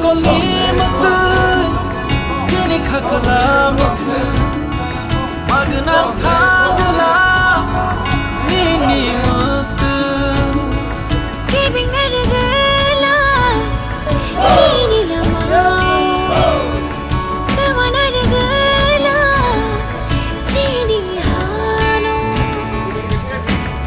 Kolimatu kini khakalamutu magna thagla nini mutu giving nargala chini lama kama nargala chini hano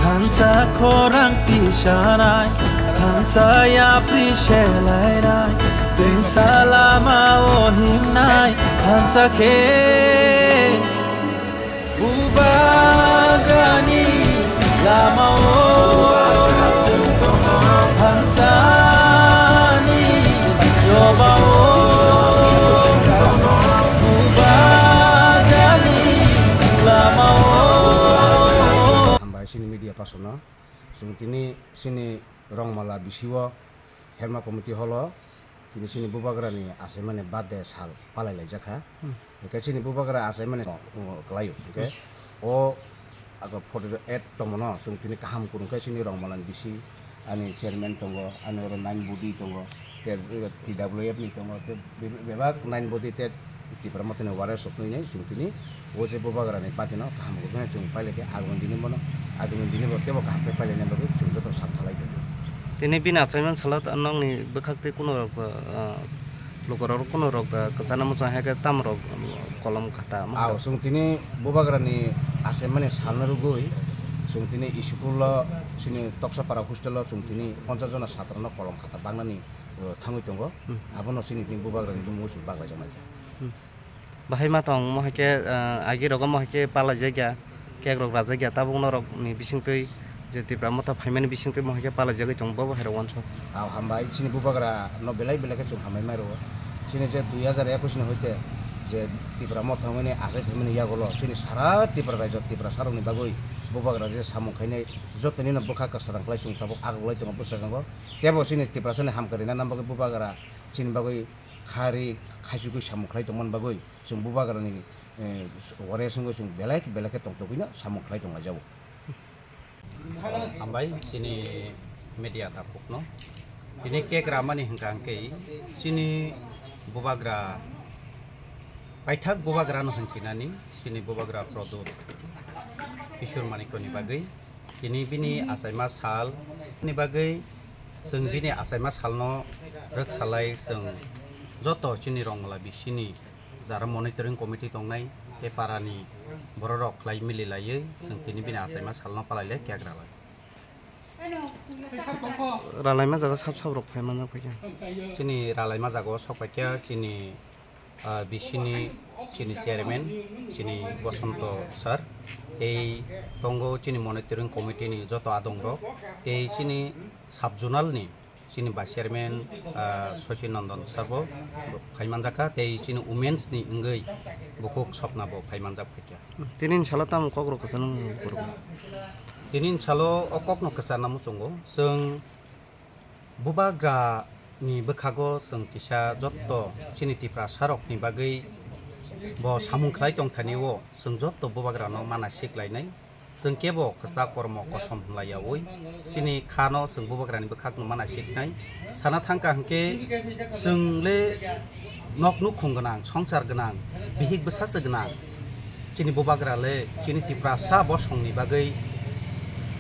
Tansa korang pisanai Tansa ya prishelai nai Ting salama ohim nai Tansa ke Ubagani lama oh Tansa ni coba oh Ubagani lama oh Ambai sini media pasona sung tini sini rong mala bisiwa herma komiti holo tini sini bubagra ni ase mane bade sal palai lai jakha ke sini bubagra ase mane klayu ke o aga photo et tomono sung tini kaham kurung ke sini rong malan bisi ani chairman tongo ani oro 9 body tongo ke TWF ni tongo ke bebak 9 body te ti pramotene ware sokni nei sung tini o je bubagra ni patino kaham kurung chung paile ke agun dini mono agun dini bote bo kaham pe paile ne bagu chung joto sathalai de Tini bina assignment salat anong ni bekakti kuno rok lokor kuno rok kesana musa heke tam rok kolom kata aw sung tini bubagra ni assignment salnaru goi sung tini iskulo sini toksa para hostel sung tini 50 jona satrano kolom kata bangnani thamui tongo abono sini tini bubagra ni musu bagla jamai bahai matong mo heke agi rok mo heke pala jaga kek rok raja ga tabung rok ni bisingtei jadi pramota phaimani bisingte mohke pala jaga jongbo hero wanso aw hambai sini bubagra no belai belai ke chung hamai maro sini je 2021 ni hoite je ti pramota ngene ase phaimani ya golo sini sara ti prabai jot ti prasarong ni bagoi bubagra je samung khaine jotni na bukha ka sarang klai chung tabuk agloi tong busagango tebo sini ti prasane ham karina nambago bubagra sini bagoi khari khaisu samung khlai tongman bagoi chung bubagra ni ore sungo chung belai ke tong tokina samung khlai tong ajabo Ambai sini media tapuk no ini kek ramani hengkang kei sini bubagra paithak bubagra no hancinani sini bubagra produk kishur manikoni bagai ini bini asaima sal ni bagai seng bini asaima sal no rek salai seng joto sini rongla bi sini jara monitoring committee tongnai e parani bororok lai mili lai seng tini bina asaima salno palai le kya grala ralai ma jaga sap sap rok phaimana phaiken sini ralai ma jaga sok pakya sini bisini sini chairman sini Bosanto sir ei tongo sini monitoring committee ni joto adong rok ei sini subjonal ni sini vice chairman Sachin Nandon sarbo phaimanjaka tei sini women's ni ngai bukuk sopnabo phaimanjak phekya tinin salatam kokro kasanung kurbo tinin chalo okok no kasana musungo seng bubagra ni bekhago seng kisa jotto sini tipra sarok ni bagai bo samung khlai tong thaniwo seng jotto bubagra no manasik lainai seng kebo kasa kormo kosom layawoi sini khano seng bubagra ni bekhak no manasik nai sana thangka hangke seng le nok nuk khongganang songchar ganang bihik besas ganang sini bubagra le sini tipra sa bosong ni bagai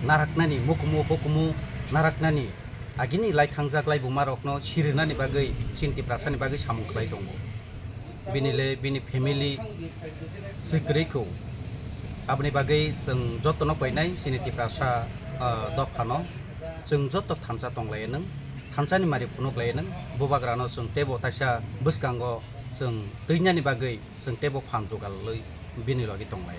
naraknani mukumu hukumu naraknani agini lai thangjak lai bumarokno sirinani bagai sinti prasani bagai samung khlai dong binile bini family sikreiko abni bagai seng jotono painai siniti prasa dopkhano seng joto thamsa tonglai nang thamsani mari phunuk lai nang bubagrano seng tebo taisa buskango seng teinyani bagai seng tebo phamjugal loi bini logi tonglai